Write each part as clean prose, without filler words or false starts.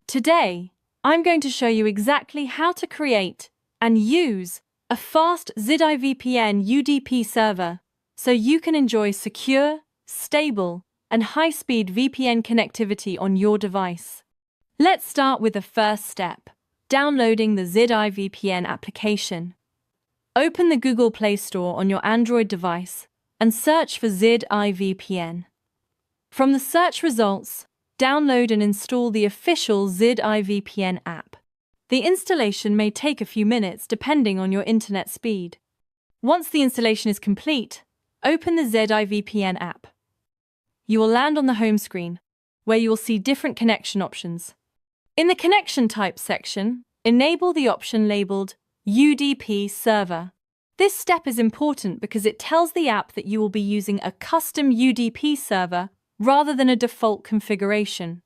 Today, I'm going to show you exactly how to create and use a fast ZIVPN UDP server so you can enjoy secure, stable, and high-speed VPN connectivity on your device. Let's start with the first step, downloading the ZIVPN application. Open the Google Play Store on your Android device and search for ZIVPN. From the search results, download and install the official ZIVPN app. The installation may take a few minutes depending on your internet speed. Once the installation is complete, open the ZIVPN app. You will land on the home screen, where you will see different connection options. In the Connection Type section, enable the option labeled UDP Server. This step is important because it tells the app that you will be using a custom UDP server rather than a default configuration.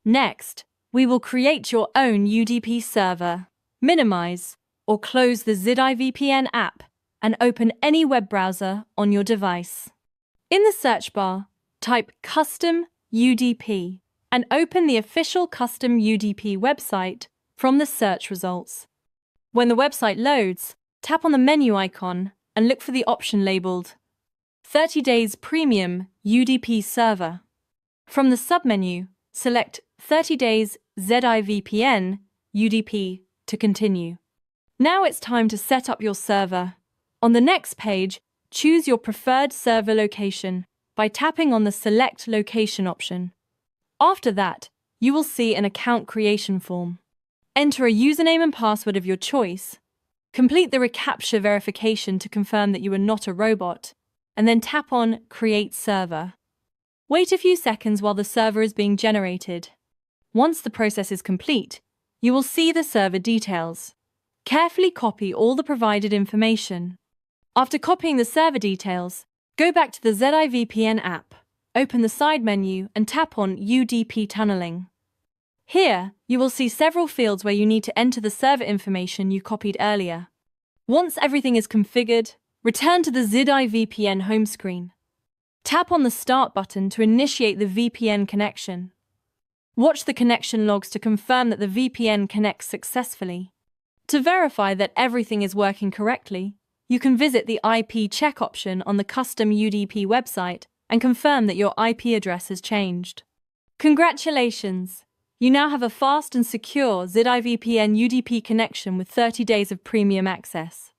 Next, we will create your own UDP server, minimize or close the ZIVPN app, and open any web browser on your device. In the search bar, type Custom UDP and open the official Custom UDP website from the search results. When the website loads, tap on the menu icon and look for the option labeled 30 Days Premium UDP Server. From the submenu, select 30 Days ZIVPN UDP to continue. Now it's time to set up your server. On the next page, choose your preferred server location by tapping on the Select Location option. After that, you will see an account creation form. Enter a username and password of your choice. Complete the reCAPTCHA verification to confirm that you are not a robot, and then tap on Create Server. Wait a few seconds while the server is being generated. Once the process is complete, you will see the server details. Carefully copy all the provided information. After copying the server details, go back to the ZIVPN app, open the side menu and tap on UDP Tunneling. Here, you will see several fields where you need to enter the server information you copied earlier. Once everything is configured, return to the ZIVPN home screen. Tap on the Start button to initiate the VPN connection. Watch the connection logs to confirm that the VPN connects successfully. To verify that everything is working correctly, you can visit the IP check option on the custom UDP website and confirm that your IP address has changed. Congratulations! You now have a fast and secure ZIVPN UDP connection with 30 days of premium access.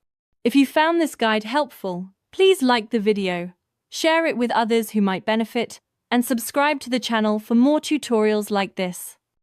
If you found this guide helpful, please like the video, share it with others who might benefit, and subscribe to the channel for more tutorials like this.